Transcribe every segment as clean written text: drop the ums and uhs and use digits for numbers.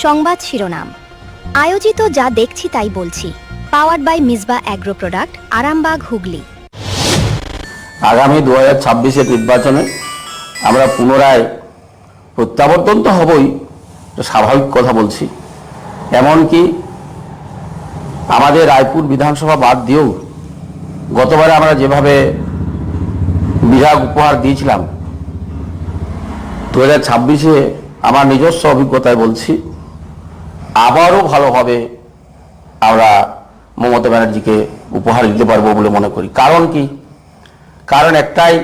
সংবাদ শিরোনাম আয়োজিত যা দেখছি তাই বলছি। Powered by Misba agro product, Arambagh, Hooghly. আগামী 2026-এর নির্বাচনে আমরা পুনরায় প্রত্যাবর্তন তো হবই, স্বাভাবিক কথা বলছি। এমনকি আমাদের রায়পুর বিধানসভা বাদ দিয়েও গতবারে আমরা যেভাবে বিভাগ উপহার দিয়েছিলাম, 2026-এ আমার নিজস্ব অভিজ্ঞতায় বলছি আবারও ভালোভাবে আমরা মমতা ব্যানার্জিকে উপহার দিতে পারবো বলে মনে করি। কারণ কি? কারণ একটাই,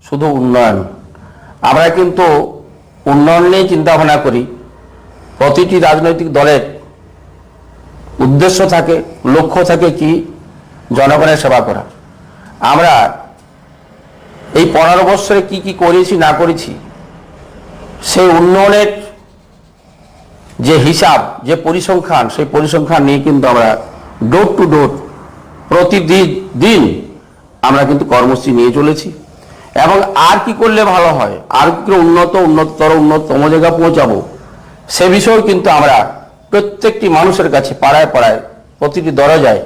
শুধু উন্নয়ন। আমরা কিন্তু উন্নয়ন নিয়ে চিন্তা ভাবনা করি। প্রতিটি রাজনৈতিক দলের উদ্দেশ্য থাকে, লক্ষ্য থাকে কি? জনগণের সেবা করা। আমরা এই 15 বছরে কি কি করেছি না করেছি, সেই উন্নয়নের যে হিসাব, যে পরিসংখ্যান, সেই পরিসংখ্যান নিয়ে কিন্তু আমরা ডোর টু ডোর প্রতিদিন আমরা কিন্তু কর্মসূচি নিয়ে চলেছি। এবং আর কি করলে ভালো হয়, আর কি উন্নততম জায়গা পৌঁছাবো, সে বিষয়েও কিন্তু আমরা প্রত্যেকটি মানুষের কাছে, পাড়ায় পাড়ায়, প্রতিটি দরজায়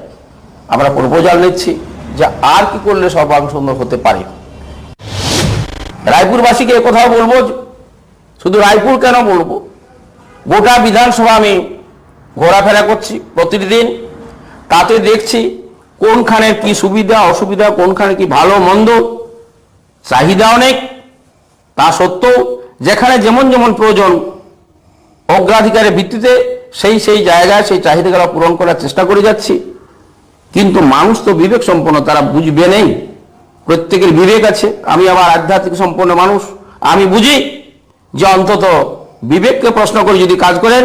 আমরা প্রপোজাল নিচ্ছি যে আর কি করলে সর্বাঙ্গ সুন্দর হতে পারে। রায়পুরবাসীকে কোথাও বলবো, শুধু রায়পুর কেন বলবো, গোটা বিধানসভা আমি ঘোরাফেরা করছি প্রতিদিন, তাতে দেখছি কোনখানে কি সুবিধা অসুবিধা, কোনখানে কি ভালো মন্দ, চাহিদা অনেক। তা সত্ত্বেও যেখানে যেমন যেমন প্রয়োজন, অগ্রাধিকারের ভিত্তিতে সেই জায়গায় সেই চাহিদাগুলো পূরণ করার চেষ্টা করে যাচ্ছি। কিন্তু মানুষ তো বিবেক সম্পন্ন, তারা বুঝবে নেই। প্রত্যেকের বিবেক আছে। আমি আমার আধ্যাত্মিক সম্পন্ন মানুষ, আমি বুঝি যে অন্তত বিবেককে প্রশ্ন করে যদি কাজ করেন,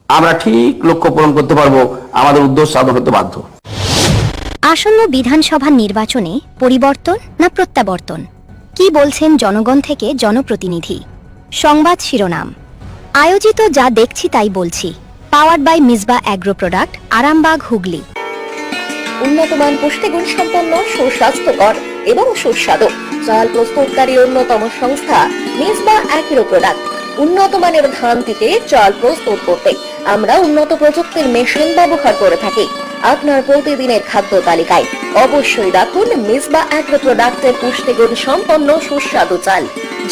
আমরা ঠিক লক্ষ্য পূরণ করতে পারবো, আমাদের উদ্দেশ্য সাধন হতে বাধ্য। আসন্ন বিধানসভা নির্বাচনে পরিবর্তন না প্রত্যাবর্তন, কি বলছেন জনগণ থেকে জনপ্রতিনিধি? সংবাদ শিরোনাম আয়োজিত যা দেখছি তাই বলছি। Powered by Misba agro product, Arambagh, Hooghly. উন্নতমান পুষ্টিগুণ সম্পন্ন, সুস্বাস্থ্যকর এবং সুস্বাদু চাল প্রস্তুতকারী অন্যতম সংস্থা মিসবা অ্যাগ্রো প্রোডাক্ট। উন্নত মানের ধান থেকে চাল প্রস্তুত করতে আমরা উন্নত প্রযুক্তির মেশিন ব্যবহার করে থাকি। আপনার প্রতিদিনের খাদ্য তালিকায় অবশ্যই রাখুন মিসবা অ্যাগ্রো প্রোডাক্টের পুষ্টিগুণ সম্পন্ন সুস্বাদু চাল।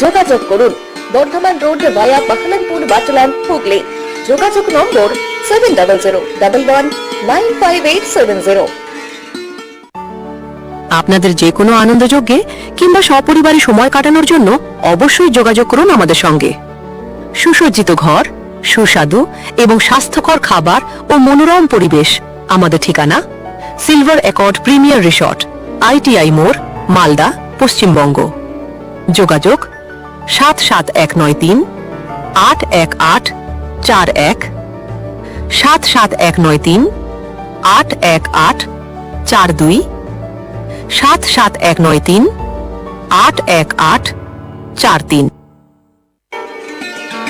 যোগাযোগ করুন বর্ধমান রোড ভায়া পাখলানপুর, বাটলান, হুগলি। যোগাযোগ নম্বর 7001119580। আপনাদের যে কোনো আনন্দযজ্ঞে কিংবা সপরিবারে সময় কাটানোর জন্য অবশ্যই যোগাযোগ করুন আমাদের সঙ্গে। সুসজ্জিত ঘর, সুস্বাদু এবং স্বাস্থ্যকর খাবার ও মনোরম পরিবেশ। আমাদের ঠিকানা silver accord premier resort, ITI মোড়, মালদা, পশ্চিমবঙ্গ। যোগাযোগ 77193 81841, 77193 81842, 77193 81843।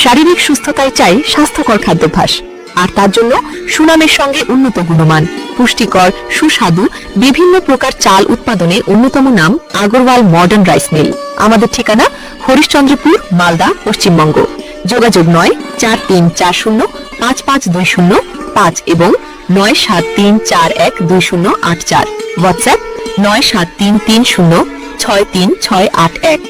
শারীরিক সুস্থতায় চাই স্বাস্থ্যকর খাদ্যাভ্যাস, আর তার জন্য সুনামের সঙ্গে উন্নত গুণমান, পুষ্টিকর, সুস্বাদু বিভিন্ন প্রকার চাল উৎপাদনের অন্যতম নাম আগরওয়াল মডার্ন রাইস মিল। আমাদের ঠিকানা হরিশ্চন্দ্রপুর, মালদা, পশ্চিমবঙ্গ। যোগাযোগ 9434055205 এবং 9734120884। হোয়াটসঅ্যাপ 9733063681।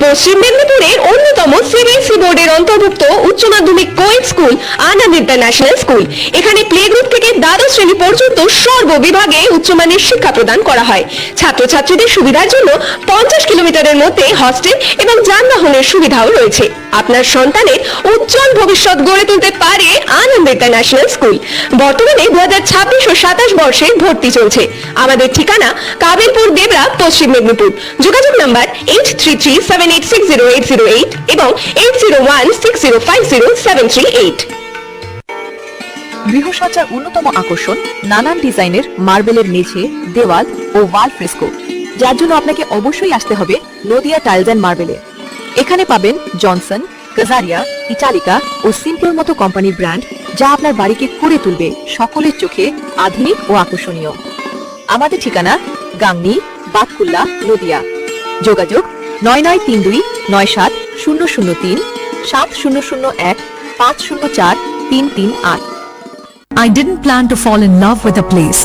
পশ্চিম মেদিনীপুরের অন্যতম CBSE বোর্ডের অন্তর্ভুক্ত উচ্চ মাধ্যমিক কোয়েড স্কুল আনন্দ ইন্টারন্যাশনাল স্কুল। এখানে প্লে গ্রুপ থেকে দ্বাদশ শ্রেণী পর্যন্ত সর্ববিভাগে উচ্চমানের শিক্ষা প্রদান করা হয়। ছাত্রছাত্রীদের সুবিধার জন্য 50 কিলোমিটারের মধ্যে হস্টেল এবং যানবাহনের সুবিধাও রয়েছে। আপনার সন্তানের উজ্জ্বল ভবিষ্যৎ গড়ে তুলতে পারে আনন্দ ইন্টারন্যাশনাল স্কুল। বর্তমানে 2026 ও 27 বর্ষে ভর্তি চলছে। আমাদের ঠিকানা কাবিলপুর, দেবরা, পশ্চিম মেদিনীপুর। যোগাযোগ নাম্বার 8337860808 এবং 8016050738। গৃহসজ্জার অন্যতম আকর্ষণ নানান ডিজাইনের মার্বেলের মেঝে, দেওয়াল ও ওয়াল ফ্রেস্কো, যার জন্য আপনাকে অবশ্যই আসতে হবে নদিয়া টাইলস অ্যান্ড মার্বেলে। এখানে পাবেন জনসন, কাজারিয়া, ইটালিকা ও সিম্পল মতো কোম্পানির ব্র্যান্ড, যা আপনার বাড়িকে করে তুলবে সকলের চোখে আধুনিক ও আকর্ষণীয়। আমাদের ঠিকানা গাংনী, বাতকুল্লা, নদিয়া। যোগাযোগ 9932970003, 7001 504338। I didn't plan to fall in love with a place.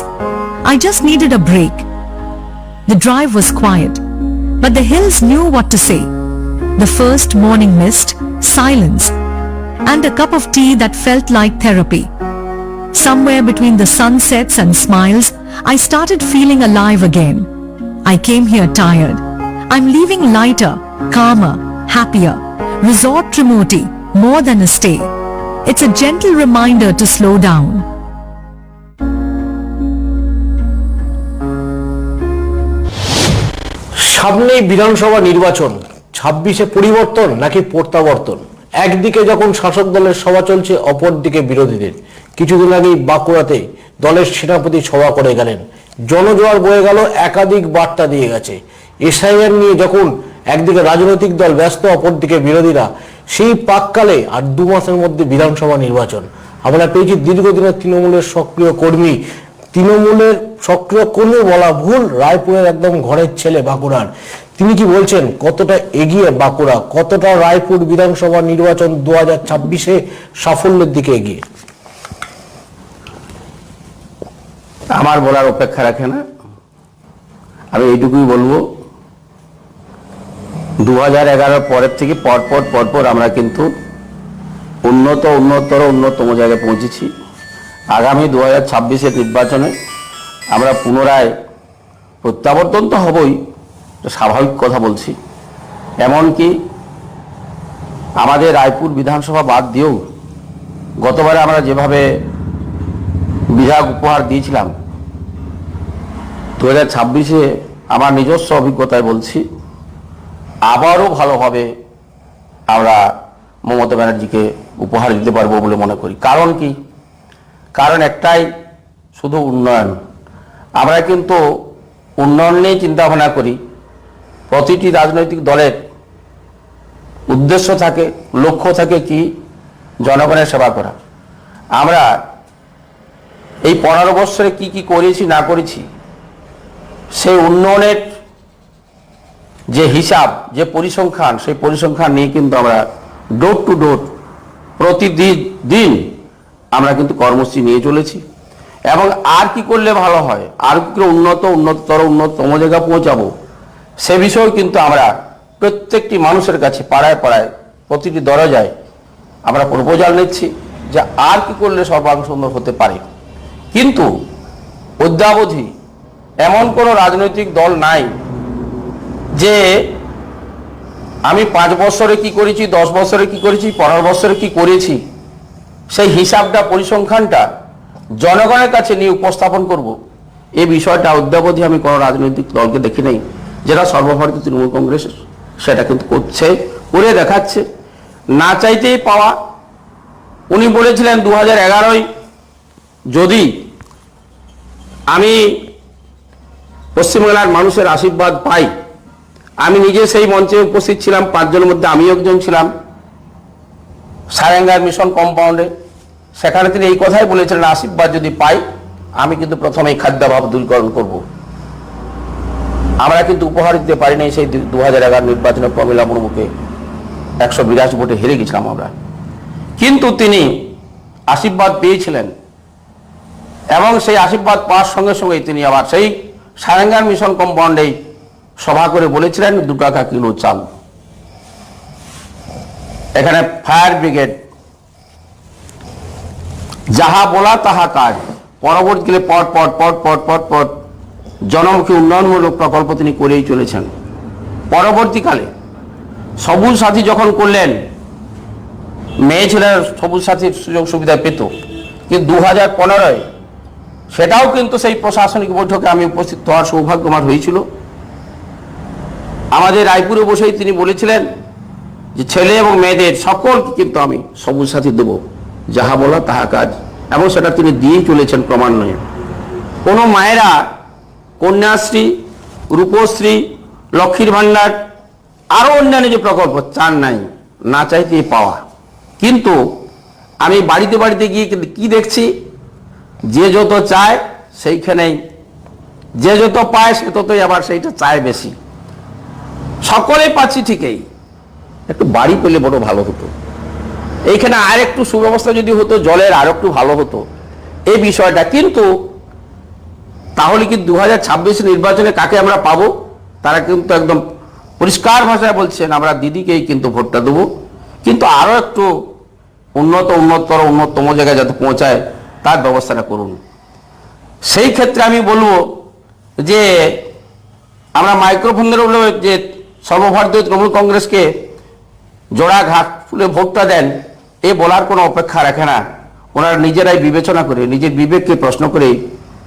I just needed a break. The drive was quiet, but the hills knew what to say. The first morning mist, silence, and a cup of tea that felt like therapy. Somewhere between the sunsets and smiles, I started feeling alive again. I came here tired. I'm leaving lighter, calmer, happier. Resort Trimoti, more than a stay. It's a gentle reminder to slow down. সামনেই বিধানসভা নির্বাচন, 26-এ পরিবর্তন নাকি প্রত্যাবর্তন? একদিকে যখন শাসক দলের সভা চলছে, অপরদিকে বিরোধীদের। কিছুদিন আগেই বাঁকুড়াতে দলের সেনাপতি সভা করে গেলেন। জনজোয়ার বয়ে গেল, একাধিক বার্তা দিয়ে গেছে। এসআইআর নিয়ে যখন একদিকে রাজনৈতিক দল ব্যস্ত, অপরদিকে বিরোধীরা, সেই পাককালে আর 2 মাসের মধ্যে বিধানসভা নির্বাচন। আমরা পেয়েছি দীর্ঘদিনের তৃণমূলের সক্রিয় কর্মী, বলা ভুল, রায়পুরের একদম ঘরের ছেলে বাঁকুড়ার। তিনি কি বলছেন, কতটা এগিয়ে বাঁকুড়া, কতটা রায়পুর বিধানসভা নির্বাচন 2026-এ সাফল্যের দিকে এগিয়ে? আমার বলার অপেক্ষা রাখে না। আমি এইটুকুই বলবো, 2011 পরের থেকে পরপর আমরা কিন্তু উন্নততম জায়গায় পৌঁছেছি। আগামী 2026-এর নির্বাচনে আমরা পুনরায় প্রত্যাবর্তন তো হবই, স্বাভাবিক কথা বলছি। এমনকি আমাদের রায়পুর বিধানসভা বাদ দিয়েও গতবারে আমরা যেভাবে বিধায়ক উপহার দিয়েছিলাম, 2026-এ আমার নিজস্ব অভিজ্ঞতায় বলছি, আবারও ভালোভাবে আমরা মমতা ব্যানার্জিকে উপহার দিতে পারবো বলে মনে করি। কারণ কি? কারণ একটাই, শুধু উন্নয়ন। আমরা কিন্তু উন্নয়ন নিয়ে চিন্তা ভাবনা করি। প্রতিটি রাজনৈতিক দলের উদ্দেশ্য থাকে, লক্ষ্য থাকে কি? জনগণের সেবা করা। আমরা এই 15 বছরে কি কি করেছি না করেছি, সেই উন্নয়নের যে হিসাব, যে পরিসংখ্যান, সেই পরিসংখ্যান নিয়ে কিন্তু আমরা ডোর টু ডোর প্রতিদিন আমরা কিন্তু কর্মসূচি নিয়ে চলেছি। এবং আর কি করলে ভালো হয়, আর কি করে উন্নততম জায়গায় পৌঁছাবো, সে বিষয়েও কিন্তু আমরা প্রত্যেকটি মানুষের কাছে, পাড়ায় প্রতিটি দরজায় আমরা প্রপোজাল নিচ্ছি যে আর কি করলে সর্বাঙ্গ সুন্দর হতে পারে। কিন্তু অদ্যাবধি এমন কোনো রাজনৈতিক দল নাই যে আমি 5 বছরে কি করেছি, 10 বছরে কি করেছি, 15 বছরে কি করেছি, সেই হিসাবটা, পরিসংখ্যানটা জনগণের কাছে নিয়ে উপস্থাপন করব, এই বিষয়টা অদ্যাবধি আমি কোনো রাজনৈতিক দলকে দেখি নাই। যেটা সর্বভারতীয় তৃণমূল কংগ্রেস সেটা কিন্তু করছে, করে দেখাচ্ছে, না চাইতেই পাওয়া। উনি বলেছিলেন 2011-য় যদি আমি পশ্চিমবাংলার মানুষের আশীর্বাদ পাই, আমি নিজে সেই মঞ্চে উপস্থিত ছিলাম, 5 জনের মধ্যে আমি একজন ছিলাম, সারেঙ্গার মিশন কম্পাউন্ডে। সেখানে তিনি এই কথাই বলেছিলেন, আশীর্বাদ যদি পাই আমি কিন্তু প্রথমেই খাদ্যাভাব দূরীকরণ করব। আমরা কিন্তু উপহার দিতে পারি নাই সেই 2011 নির্বাচনে প্রমীলা মুর্মুকে 182 ভোটে হেরে গেছিলাম আমরা। কিন্তু তিনি আশীর্বাদ পেয়েছিলেন এবং সেই আশীর্বাদ পাওয়ার সঙ্গে সঙ্গেই তিনি আবার সেই সারেঙ্গার মিশন কম্পাউন্ডেই সভা করে বলেছিলেন 2 টাকা কিলো চাল। এখানে ফায়ার ব্রিগেড, যাহা বলা তাহা কাজ। পরবর্তীকালে পর জনমুখী উন্নয়নমূলক প্রকল্প তিনি করেই চলেছেন। পরবর্তীকালে সবুজ সাথী যখন করলেন, মেয়ে ছেলের সবুজ সাথীর সুযোগ সুবিধা পেত, কিন্তু 2015-য় সেটাও কিন্তু সেই প্রশাসনিক বৈঠকে আমি উপস্থিত হওয়ার সৌভাগ্য আমার হয়েছিল। আমাদের রায়পুরে বসেই তিনি বলেছিলেন যে ছেলে এবং মেয়েদের সকলকে কিন্তু আমি সবুজ সাথী দেব, যাহা বলা তাহা কাজ, এবং সেটা তিনি দিয়েই চলেছেন ক্রমান্বয়ে। কোনো মায়েরা কন্যাশ্রী, রূপশ্রী, লক্ষ্মীর ভাণ্ডার, আরো অন্যান্য যে প্রকল্প চান নাই, না চাইতেই পাওয়া। কিন্তু আমি বাড়িতে গিয়ে কি দেখছি, যে যত চায় সেইখানেই, যে যত পায় সে ততই আবার সেইটা চায় বেশি। সকলে পাচ্ছি ঠিকই, একটু বাড়ি পেলে বড় ভালো হতো। এইখানে আর একটু সুব্যবস্থা যদি হতো, জলের আর একটু ভালো হতো এই বিষয়টা। কিন্তু তাহলে কি 2026 নির্বাচনে কাকে আমরা পাবো? তারা কিন্তু একদম পরিষ্কার ভাষায় বলছেন আমরা দিদিকেই কিন্তু ভোটটা দেবো, কিন্তু আরো একটু উন্নততম জায়গায় যাতে পৌঁছায় তার ব্যবস্থাটা করুন। সেই ক্ষেত্রে আমি বলবো যে আমরা মাইক্রোফোন ধরে বলবো যে সর্বভারতীয় তৃণমূল কংগ্রেসকে জোড়া ঘাট ফুলে ভোটটা দেন, এ বলার কোনো অপেক্ষা রাখে না। ওনারা নিজেরাই বিবেচনা করে, নিজের বিবেককে প্রশ্ন করে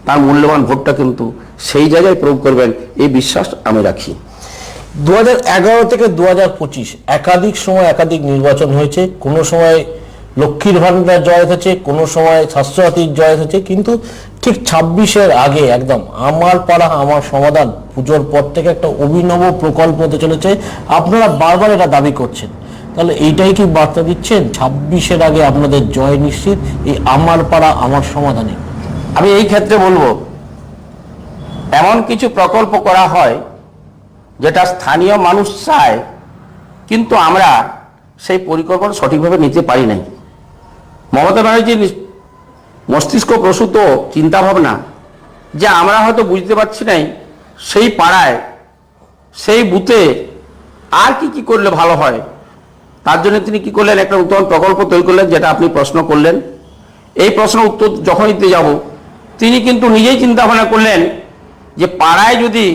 তার মূল্যবান ভোটটা কিন্তু সেই জায়গায় প্রয়োগ করবেন, এই বিশ্বাস আমি রাখি। 2011 থেকে 2025 একাধিক সময় একাধিক নির্বাচন হয়েছে। কোনো সময় লক্ষ্মীর ভান্ডার জয় হয়েছে, কোনো সময় স্বাস্থ্যসাথীর জয় হয়েছে, কিন্তু ঠিক 26-এর আগে একদম আমার পাড়া আমার সমাধান পুজোর পর থেকে একটা অভিনব প্রকল্প হতে চলেছে। আপনারা বারবার এটা দাবি করছেন, তাহলে এইটাই কি বার্তা দিচ্ছেন 26-এর আগে আপনাদের জয় নিশ্চিত এই আমার পাড়া আমার সমাধানে? আমি এই ক্ষেত্রে বলবো এমন কিছু প্রকল্প করা হয় যেটা স্থানীয় মানুষ চায়, কিন্তু আমরা সেই পরিকল্পনা সঠিকভাবে নিতে পারি নাই। মমতা ব্যানার্জির মস্তিষ্ক প্রসূত চিন্তা ভাবনা যে আমরা হয়তো বুঝতে পারছি নাই সেই পাড়ায় সেই বুথে আর কি করলে ভালো হয়, তার জন্য তিনি কি করলেন, একটা নতুন প্রকল্প তৈরি করলেন, যেটা আপনি প্রশ্ন করলেন। এই প্রশ্নের উত্তর যখন দিতে যাব, তিনি কিন্তু নিজেই চিন্তা ভাবনা করলেন যে পাড়ায় যদি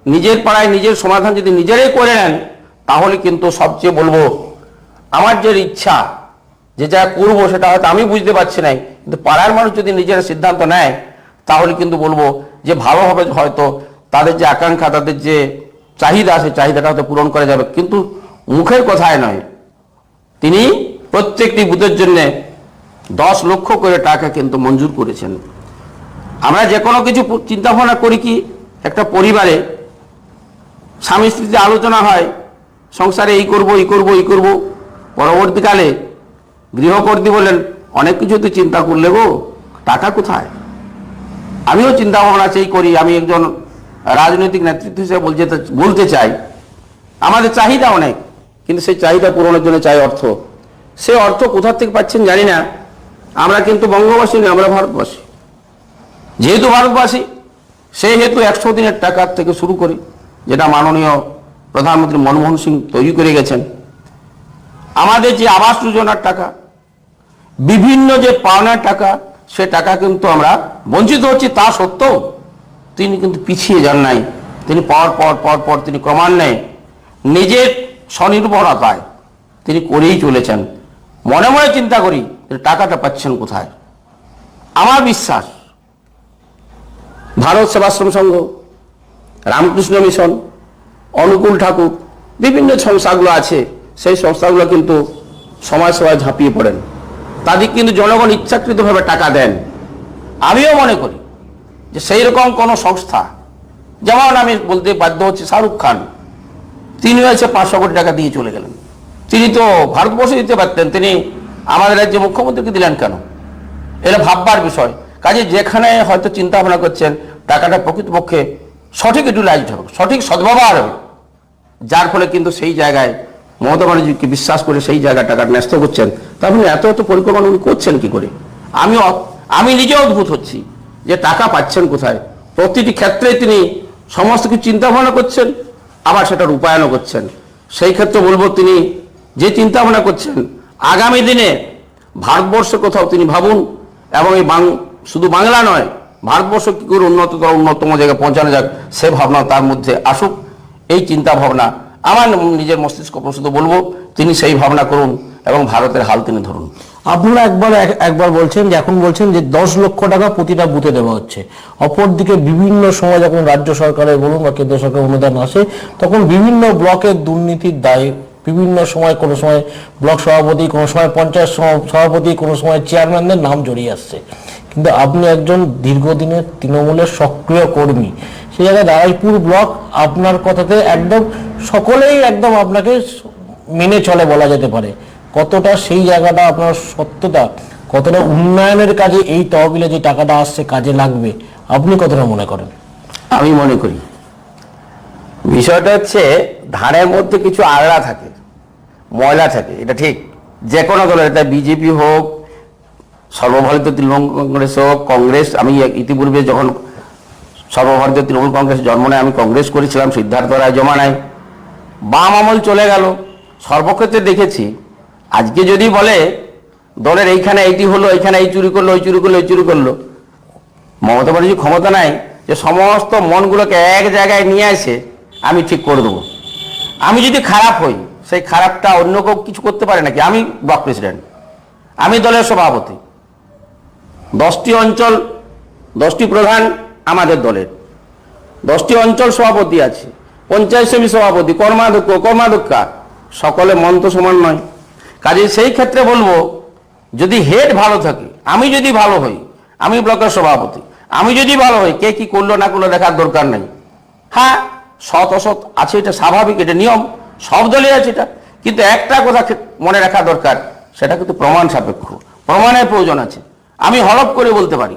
নিজের পাড়ায় নিজের সমাধান যদি নিজেরাই করে নেন, তাহলে কিন্তু সবচেয়ে বলবো আমার যে ইচ্ছা যে যা করবো সেটা হয়তো আমি বুঝতে পারছি না, কিন্তু পাড়ার মানুষ যদি নিজেরা সিদ্ধান্ত নেয় তাহলে কিন্তু বলবো যে ভালো হবে। হয়তো তাদের যে আকাঙ্ক্ষা, তাদের যে চাহিদা, সেই চাহিদাটা হয়তো পূরণ করা যাবে, কিন্তু মুখের কথায় নয়। তিনি প্রত্যেকটি বুথের জন্য 10 লক্ষ করে টাকা কিন্তু মঞ্জুর করেছেন। আমরা যে কোনো কিছু চিন্তা ভাবনা করি কি, একটা পরিবারে স্বামী স্ত্রীতে আলোচনা হয় সংসারে এই করব এই করব এই করব, পরবর্তীকালে গৃহকর্ত্রী বলেন অনেক কিছু তো চিন্তা করলে গো, টাকা কোথায়? আমিও চিন্তা ভাবনা সেই করি, আমি একজন রাজনৈতিক নেতৃত্ব হিসেবে বলতে চাই আমাদের চাহিদা অনেক, কিন্তু সেই চাহিদা পূরণের জন্য চাই অর্থ। সে অর্থ কোথা থেকে পাচ্ছেন জানি না। আমরা কিন্তু বঙ্গবাসী নই, আমরা ভারতবাসী। যেহেতু ভারতবাসী সেই হেতু 100 দিনের টাকার থেকে শুরু করি, যেটা মাননীয় প্রধানমন্ত্রী মনমোহন সিং তৈরি করে গেছেন, আমাদের যে আবাস যোজনার টাকা, বিভিন্ন যে পাওনার টাকা, সে টাকা কিন্তু আমরা বঞ্চিত হচ্ছি। তা সত্ত্বেও তিনি কিন্তু পিছিয়ে যান নাই। তিনি পর তিনি ক্রমান্বয়ে নিজের স্বনির্ভরতায় তিনি করেই চলেছেন। মনে মনে চিন্তা করি টাকাটা পাচ্ছেন কোথায়। আমার বিশ্বাস ভারত সেবাশ্রম সংঘ, রামকৃষ্ণ মিশন, অনুকূল ঠাকুর, বিভিন্ন সংস্থাগুলো আছে, সেই সংস্থাগুলো কিন্তু সমাজসেবায় ঝাঁপিয়ে পড়েন। তাদের কিন্তু জনগণ ইচ্ছাকৃতভাবে টাকা দেন। আমিও মনে করি যে সেই রকম কোনো সংস্থা, যেমন আমি বলতে বাধ্য হচ্ছি শাহরুখ খান, তিনি হয়েছে 500 কোটি টাকা দিয়ে চলে গেলেন। তিনি তো ভারতবর্ষে দিতে পারতেন, তিনি আমাদের রাজ্যে মুখ্যমন্ত্রীকে দিলেন কেন? এটা ভাববার বিষয়। কাজে যেখানে হয়তো চিন্তা ভাবনা করছেন টাকাটা প্রকৃতপক্ষে সঠিক ইউটিলাইজড হবে, সঠিক সদ্ব্যবহার হবে, যার ফলে কিন্তু সেই জায়গায় মমতা ব্যানার্জিকে বিশ্বাস করে সেই জায়গায় টাকা ন্যস্ত করছেন। তারপরে এত পরিকল্পনা উনি করছেন কি করে? আমি নিজে অদ্ভুত হচ্ছি যে টাকা পাচ্ছেন কোথায়। প্রতিটি ক্ষেত্রে তিনি সমস্ত কিছু চিন্তা ভাবনা করছেন, আবার সেটা রূপায়ণও করছেন। সেই ক্ষেত্রে বলবো তিনি যে চিন্তা ভাবনা করছেন আগামী দিনে ভারতবর্ষের কোথাও তিনি ভাবুন, এবং এই শুধু বাংলা নয়, ভারতবর্ষ কি করে উন্নততম জায়গায় পৌঁছানো যাক, সে ভাবনা তার মধ্যে আসুক। এই চিন্তা ভাবনা আমার নিজের মস্তিষ্ক প্রসূত বলবো, তিনি সেই ভাবনা করুন এবং ভারতের হাল তিনি ধরুন। আপনারা একবার বলছেন যে এখন বলছেন যে 10 লক্ষ টাকা প্রতিটা বুথে দেওয়া হচ্ছে, অপরদিকে বিভিন্ন সময় যখন রাজ্য সরকারের বলুন বা কেন্দ্র সরকারের অনুদান আসে, তখন বিভিন্ন ব্লকের দুর্নীতির দায়ে বিভিন্ন সময়, কোনো সময় ব্লক সভাপতি, কোনো সময় পঞ্চায়েত সভাপতি, কোনো সময় চেয়ারম্যানদের নাম জড়িয়ে আসছে। কিন্তু আপনি একজন দীর্ঘদিনের তৃণমূলের সক্রিয় কর্মী, সেই জায়গায় দাঁড়াইপুর ব্লক আপনার কথাতে একদম সকলেই একদম আপনাকে মেনে চলে বলা যেতে পারে। কতটা সেই জায়গাটা আপনার সত্যতা, কতটা উন্নয়নের কাজে এই তহবিলে যে টাকাটা আসছে কাজে লাগবে, আপনি কতটা মনে করেন? আমি মনে করি বিষয়টা হচ্ছে ধানের মধ্যে কিছু আড়া থাকে, ময়লা থাকে, এটা ঠিক। যে কোনো দলের, এটা বিজেপি হোক, সর্বভারতীয় তৃণমূল কংগ্রেস হোক, কংগ্রেস, আমি ইতিপূর্বে যখন সর্বভারতীয় তৃণমূল কংগ্রেস জন্ম নেয় আমি কংগ্রেস করেছিলাম সিদ্ধার্থ রায় জমানায়, বাম আমল চলে গেল, সর্বক্ষেত্রে দেখেছি। আজকে যদি বলে দলের এইখানে এইটি হলো, এইখানে এই চুরি করলো, ওই চুরি করলো, ওই চুরি করলো, মমতা ব্যানার্জি ক্ষমতা নাই যে সমস্ত মনগুলোকে এক জায়গায় নিয়ে এসে আমি ঠিক করে দেবো। আমি যদি খারাপ হই, সেই খারাপটা অন্য কেউ কিছু করতে পারে নাকি? আমি ব্লক প্রেসিডেন্ট, আমি দলের সভাপতি, 10টি অঞ্চল, 10টি প্রধান আমাদের দলের, 10টি অঞ্চল সভাপতি আছে, পঞ্চায়েত সমিতি সভাপতি, কর্মাধ্যক্ষ, কর্মাধ্যক্ষা, সকলে মন তো সমান নয়। কাজে সেই ক্ষেত্রে বলবো, যদি হেড ভালো থাকে, আমি যদি ভালো হই, আমি ব্লকের সভাপতি, আমি যদি ভালো হই, কে কি করলো না করলো দেখার দরকার নেই। হ্যাঁ, সৎ অসৎ আছে, এটা স্বাভাবিক, এটা নিয়ম, সব দলে আছে এটা। কিন্তু একটা কথা মনে রাখা দরকার, সেটা কিন্তু প্রমাণ সাপেক্ষ, প্রমাণের প্রয়োজন আছে। আমি হলফ করে বলতে পারি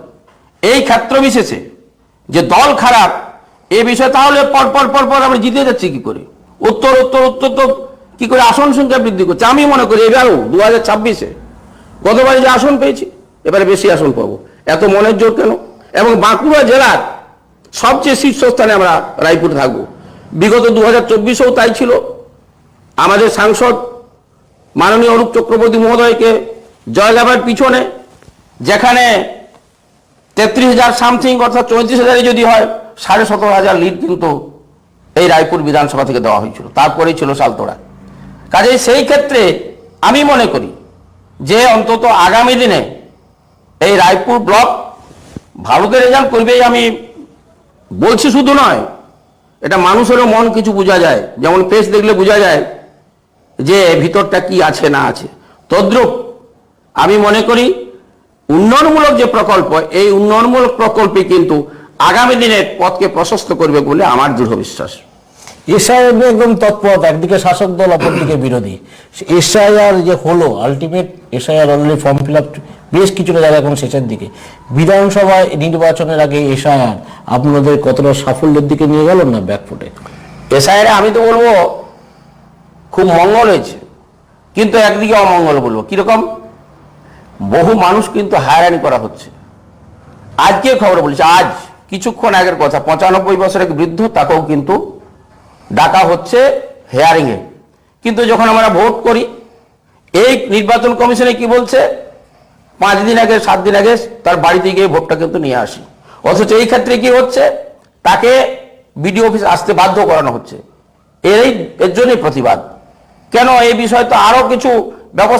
এই ক্ষেত্র বিশেষে যে দল খারাপ এ বিষয়ে, তাহলে পর আমরা জিতে যাচ্ছি কি করে? উত্তর তো কি করে আসন সংখ্যা বৃদ্ধি করছে। আমি মনে করি এবারও 2026-এ গতবারে যে আসন পেয়েছি, এবারে বেশি আসন পাবো। এত মনের জোর কেন? এবং বাঁকুড়া জেলার সবচেয়ে শীর্ষস্থানে আমরা রায়পুরে থাকবো। বিগত 2024-এও তাই ছিল। আমাদের সাংসদ মাননীয় অরূপ চক্রবর্তী মহোদয়কে জয়লাভের পিছনে, যেখানে 33,000 সামথিং অর্থাৎ 34,000 যদি হয়, 17,500 লিড কিন্তু এই রায়পুর বিধানসভা থেকে দেওয়া হয়েছিল। তারপরেই ছিল সালতোড়া। কাজেই সেই ক্ষেত্রে আমি মনে করি যে অন্তত আগামী দিনে এই রায়পুর ব্লক ভারতের রেজাল্ট করবেই। আমি বলছি শুধু নয়, এটা মানুষেরও মন কিছু বোঝা যায়, যেমন ফেস দেখলে বোঝা যায় যে ভিতরটা কি আছে না আছে। তদ্রূপ আমি মনে করি উন্নয়নমূলক যে প্রকল্প, এই উন্নয়নমূলক প্রকল্পে কিন্তু আগামী দিনের পথকে প্রশস্ত করবে বলে আমার দৃঢ় বিশ্বাস। এসআইআর নিয়ে একদম তৎপর, একদিকে শাসক দল, অপরদিকে বিরোধী। এসআইআর যে হলো, ultimate SIR already form fill up বেশ কিছুটা জায়গা এখন শেষের দিকে। বিধানসভায় নির্বাচনের আগে এসআইআর আপনাদের কতটা সাফল্যের দিকে নিয়ে গেল না ব্যাকফুটে? এসআইআর আমি তো বলবো খুব মঙ্গল হয়েছে, কিন্তু একদিকে অমঙ্গল বলবো। কিরকম? বহু মানুষ কিন্তু হয়রানি করা হচ্ছে। আজকে খবর বলছে, আজ কিছুক্ষণ আগের কথা, 95 বছরের বৃদ্ধ, তাকেও কিন্তু ডাকা হচ্ছে হেয়ারিংয়ে। কিন্তু যখন আমরা ভোট করি, এই নির্বাচন কমিশনে কি বলছে, 5 দিন আগে 7 দিন আগে তার বাড়িতে গিয়ে ভোটটা কিন্তু নিয়ে আসি। অথচ এই ক্ষেত্রে কি হচ্ছে, তাকে বিডিও অফিস আসতে বাধ্য করানো হচ্ছে। এর জন্যই প্রতিবাদ। কেন? এই বিষয়ে তো আরো কিছু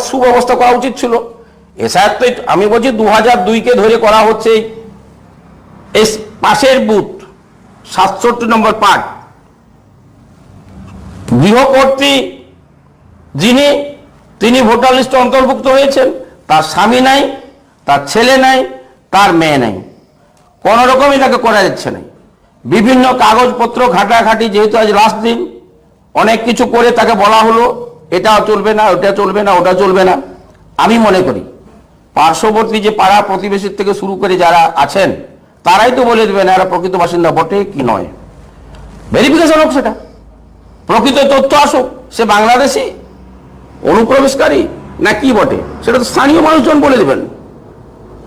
সুব্যবস্থা করা উচিত ছিল। এসআইআর তো আমি বলছি 2002-কে ধরে করা হচ্ছে। এই পাশের বুথ 67 নম্বর পার্ট, গৃহকর্ত্রী যিনি, তিনি ভোটার লিস্টে অন্তর্ভুক্ত হয়েছেন, তার স্বামী নাই, তার ছেলে নাই, তার মেয়ে নাই, কোন রকমই তাকে করা যাচ্ছে না। বিভিন্ন কাগজপত্র ঘাটাঘাটি, যেহেতু আজ লাস্ট দিন, অনেক কিছু করে তাকে বলা হলো এটা চলবে না, ওটা চলবে না, ওটা চলবে না। আমি মনে করি পার্শ্ববর্তী যে পাড়া প্রতিবেশীর থেকে শুরু করে যারা আছেন, তারাই তো বলে দেবেন এরা প্রকৃত বাসিন্দা বটে কি নয়। ভেরিফিকেশন হোক, সেটা প্রকৃত তথ্য আসুক, সে বাংলাদেশি, অনুপ্রবেশকারী না কি বটে, সেটা তো স্থানীয় মানুষজন বলে দেবেন।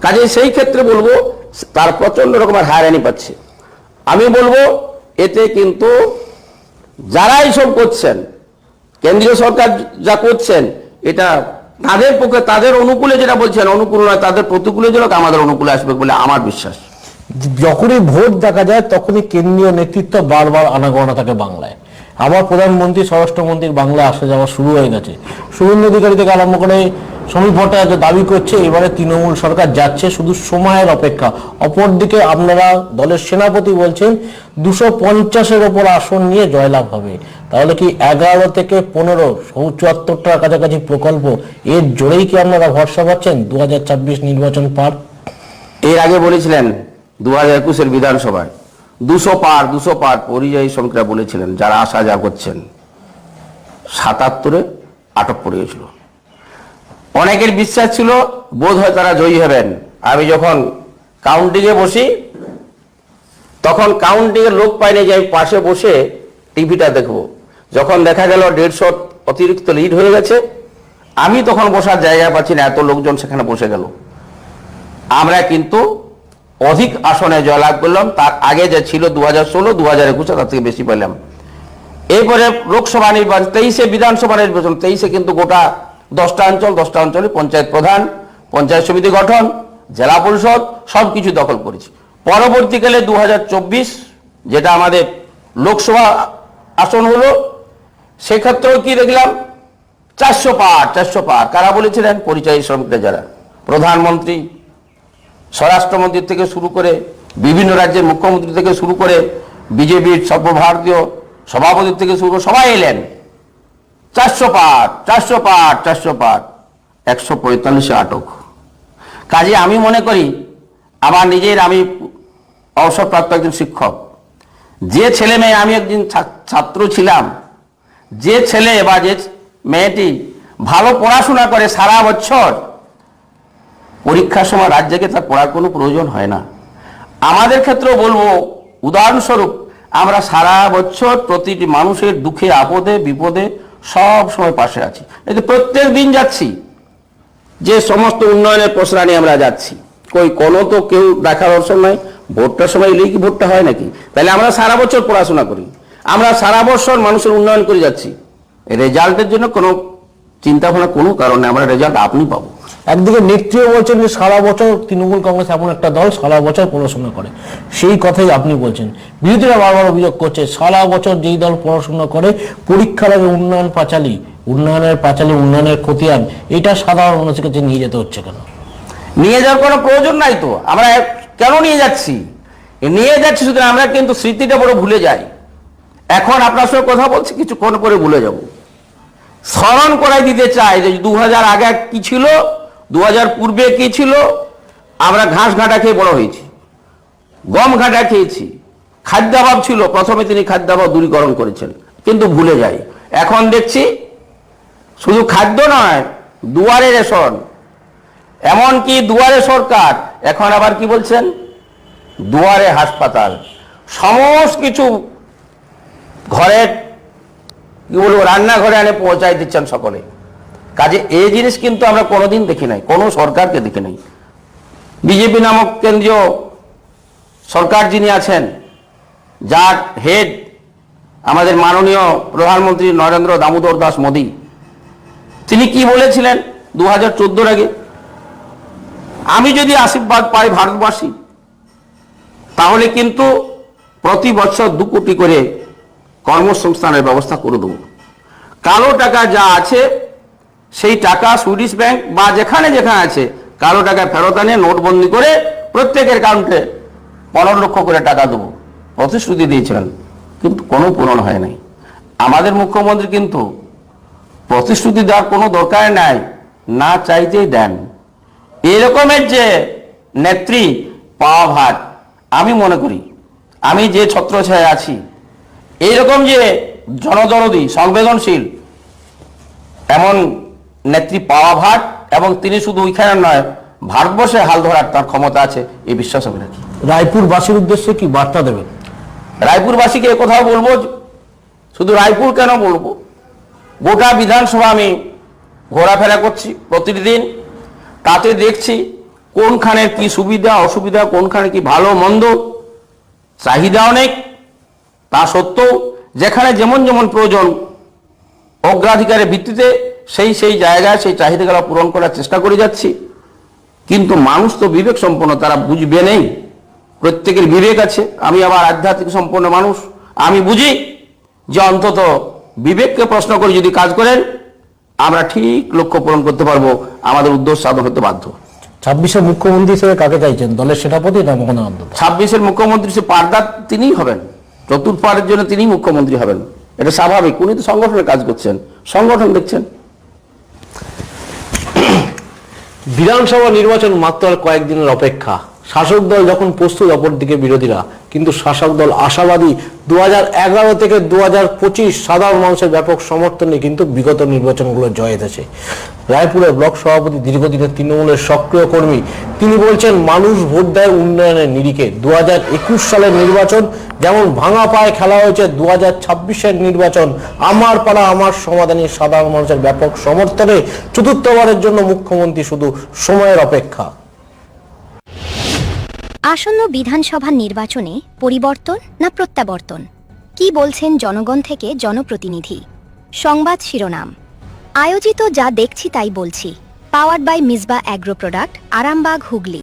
কাজে সেই ক্ষেত্রে বলবো তার প্রচন্ড রকমের হয়রানি পাচ্ছে। আমি বলবো এতে কিন্তু যারা এইসব করছেন, কেন্দ্রীয় সরকার যা করছেন, এটা তাদের পক্ষে, তাদের অনুকূলে যেটা বলছেন, অনুকূল নয়, তাদের প্রতিকূলে যেন আমাদের অনুকূলে আসবে বলে আমার বিশ্বাস। যখনই ভোট দেখা যায় তখনই কেন্দ্রীয় নেতৃত্ব বারবার আনাগোনা থাকে বাংলায়। আবার প্রধানমন্ত্রী, স্বরাষ্ট্রমন্ত্রীর বাংলা আসা যাওয়া শুরু হয়ে গেছে। শুভেন্দু অধিকারী থেকে আরম্ভ করে শ্রমিক ভট্টাচার্য দাবি করছে এবারে তৃণমূল সরকার যাচ্ছে, শুধু সময়ের অপেক্ষা। অপরদিকে আপনারা দলের সেনাপতি বলছেন 250-এর ওপর আসন নিয়ে জয়লাভ হবে। তাহলে কি 11 থেকে 15 74টার কাছাকাছি প্রকল্প, এর জোরেই কি আপনারা ভরসা পাচ্ছেন 2026 নির্বাচন পার? এর আগে বলেছিলেন 2021-এর বিধানসভায় 200 পার পরিযায়ী শ্রমিকরা বলেছিলেন, যারা আসা যা করছেন। 77-এ আটক পড়ে গেছিল। অনেকের বিশ্বাস ছিল বোধ হয় তারা জয়ী হবেন। আমি যখন কাউন্টিংয়ে বসি, তখন কাউন্টিংয়ের লোক পাইনি যে আমি পাশে বসে টিভিটা দেখবো। যখন দেখা গেল 150 অতিরিক্ত লিড হয়ে গেছে, আমি তখন বসার জায়গা পাচ্ছি না, এত লোকজন সেখানে বসে গেল। আমরা কিন্তু অধিক আসনে জয়লাভ করলাম, তার আগে যে ছিল 2016, 2021 তার থেকে বেশি পেলাম। এরপরে লোকসভা নির্বাচন, 23-এ বিধানসভা নির্বাচন, 23-এ কিন্তু গোটা 10টা অঞ্চলে পঞ্চায়েত প্রধান, পঞ্চায়েত সমিতি গঠন, জেলা পরিষদ সবকিছু দখল করেছি। পরবর্তীকালে 2024 যেটা আমাদের লোকসভা আসন হলো, সেক্ষেত্রেও কি দেখলাম 400 পার। কারা বলেছিলেন? পরিযায়ী শ্রমিকরা, যারা প্রধানমন্ত্রী, স্বরাষ্ট্রমন্ত্রী থেকে শুরু করে বিভিন্ন রাজ্যের মুখ্যমন্ত্রী থেকে শুরু করে বিজেপির সর্বভারতীয় সভাপতি থেকে শুরু করে সবাই এলেন। 400 পার, 145 আটক। কাজে আমি মনে করি, আমার নিজের, আমি অবসরপ্রাপ্ত একজন শিক্ষক, যে ছেলে মেয়ে, আমি একজন ছাত্র ছিলাম, যে ছেলে বা যে মেয়েটি ভালো পড়াশোনা করে সারা বছর, পরীক্ষার সময় রাত জেগে তার পড়ার কোনো প্রয়োজন হয় না। আমাদের ক্ষেত্রেও বলবো, উদাহরণস্বরূপ, আমরা সারা বছর প্রতিটি মানুষের দুঃখে আপদে বিপদে সব সময় পাশে আছি। এই যে প্রত্যেক দিন যাচ্ছি, যে সমস্ত উন্নয়নের প্রশ্ন নিয়ে আমরা যাচ্ছি, কোনো তো কেউ দেখার অবসর নয়। ভোটটার সময় এলেই কি ভোটটা হয় নাকি? তাহলে আমরা সারা বছর পড়াশোনা করি, আমরা সারা বছর মানুষের উন্নয়ন করে যাচ্ছি। রেজাল্টের জন্য কোনো চিন্তা ভাবনা কোনো কারণে আমরা রেজাল্ট আপনি পাবো। একদিকে নেত্রীও বলছেন যে সারা বছর তৃণমূল কংগ্রেস এমন একটা দল সারা বছর পড়াশোনা করে, সেই কথাই আপনি বলছেন। বিরোধীরা বারবার অভিযোগ করছে সারা বছর যেই দল পড়াশোনা করে, পরীক্ষার আগে উন্নয়নের পাঁচালী, উন্নয়নের খতিয়ান, এটা সাধারণ মানুষের কাছে নিয়ে যেতে হচ্ছে কেন? নিয়ে যাওয়ার কোনো প্রয়োজন নাই তো। আমরা কেন নিয়ে যাচ্ছি? শুধু আমরা কিন্তু স্মৃতিটা বড় ভুলে যাই। এখন আপনার সঙ্গে কথা বলছি, কিছুক্ষণ পরে ভুলে যাব। স্মরণ করাই দিতে চাই যে 2000 আগে কি ছিল, 2000 পূর্বে কি ছিল। আমরা ঘাস ঘাটা খেয়ে বড় হয়েছি, গম ঘাটা খেয়েছি, খাদ্যাভাব ছিল, প্রথমে তিনি খাদ্যাভাব দূরীকরণ করেছেন, কিন্তু ভুলে যাই। এখন দেখছি শুধু খাদ্য নয়, দুয়ারে রেশন, এমনকি দুয়ারে সরকার, এখন আবার কি বলছেন, দুয়ারে হাসপাতাল, সমস্ত কিছু ঘরের কি বলবো রান্নাঘরে এনে পৌঁছাই দিচ্ছেন সকলে। কাজে এই জিনিস কিন্তু আমরা কোনোদিন দেখি নাই, কোনো সরকারকে দেখি নাই। বিজেপি নামক কেন্দ্রীয় সরকার যিনি আছেন, যার হেড আমাদের মাননীয় প্রধানমন্ত্রী নরেন্দ্র দামোদর দাস মোদী, তিনি কি বলেছিলেন 2014 আগে, আমি যদি আশীর্বাদ পাই ভারতবাসী, তাহলে কিন্তু প্রতি বছর 2 কোটি করে কর্মসংস্থানের ব্যবস্থা করে দেব। কালো টাকা যা আছে সেই টাকা সুইডিশ ব্যাংক বা যেখানে আছে কালো টাকা ফেরত আনে, নোটবন্দি করে প্রত্যেকের অ্যাকাউন্টে 15 লক্ষ করে টাকা দেবো প্রতিশ্রুতি দিয়েছিলেন, কিন্তু কোনো পূরণ হয় নাই। আমাদের মুখ্যমন্ত্রী কিন্তু প্রতিশ্রুতি দেওয়ার কোনো দরকার নাই, না চাইতেই দেন। এরকমের যে নেত্রী পাওয়া ভাট, আমি মনে করি, আমি যে ছত্রছায়ায় আছি, এইরকম যে জনদরদী সংবেদনশীল এমন নেত্রী পাওয়া ভাট, এবং তিনি শুধু ওইখানে নয়, ভারতবর্ষে হাল ধরার তার ক্ষমতা আছে, এই বিশ্বাস আমি রাখি। রায়পুরবাসীর উদ্দেশ্যে কি বার্তা দেবেন? রায়পুরবাসীকে কোথাও বলবো, শুধু রায়পুর কেন বলবো, গোটা বিধানসভা আমি ঘোরাফেরা করছি প্রতিদিন, তাতে দেখছি কোনখানে কি সুবিধা অসুবিধা, কোনখানে কি ভালো মন্দ, চাহিদা অনেক, তা সত্ত্বেও যেখানে যেমন প্রয়োজন অগ্রাধিকারের ভিত্তিতে সেই জায়গায় সেই চাহিদাগুলো পূরণ করার চেষ্টা করে যাচ্ছি। কিন্তু মানুষ তো বিবেক সম্পন্ন, তারা বুঝবে নেই, প্রত্যেকের বিবেক আছে। আমি আবার আধ্যাত্মিক সম্পন্ন মানুষ, আমি বুঝি যে অন্তত বিবেককে প্রশ্ন করে যদি কাজ করেন, আমরা ঠিক লক্ষ্য পূরণ করতে পারবো, আমাদের উদ্দেশ্য সাধন হতে বাধ্য। 26-এর মুখ্যমন্ত্রী হিসেবে কাকে চাইছেন, দলের সেনাপতি না মহানন্দ? 26-এর মুখ্যমন্ত্রী সে পারদার তিনিই হবেন, চতুর্থবারের জন্য তিনিই মুখ্যমন্ত্রী হবেন, এটা স্বাভাবিক। উনি তো সংগঠনের কাজ করছেন, সংগঠন দেখছেন। বিধানসভা নির্বাচন মাত্র আর কয়েকদিনের অপেক্ষা। শাসক দল যখন প্রস্তুত, অপরদিকে বিরোধীরা কিন্তু শাসক দল আশাবাদী 2011 থেকে 2025 সাধারণ মানুষের ব্যাপক সমর্থনে কিন্তু বিগত নির্বাচনগুলো জয় এসেছে। রায়পুরের ব্লক সভাপতি, দীর্ঘদিনের তৃণমূলের সক্রিয় কর্মী, তিনি বলছেন মানুষ ভোট দেয় উন্নয়নের নিরিখে। 2021 সালের নির্বাচন যেমন ভাঙা পায়ে খেলা হয়েছে 2026-এর নির্বাচন আমার পাড়া আমার সমাধানে সাধারণ মানুষের ব্যাপক সমর্থনে চতুর্থবারের জন্য মুখ্যমন্ত্রী শুধু সময়ের অপেক্ষা। আসন্ন বিধানসভা নির্বাচনে পরিবর্তন না প্রত্যাবর্তন, কি বলছেন জনগণ থেকে জনপ্রতিনিধি? সংবাদ শিরোনাম। আয়োজিত যা দেখছি তাই বলছি, powered by Misba agro product, Arambagh, Hooghly.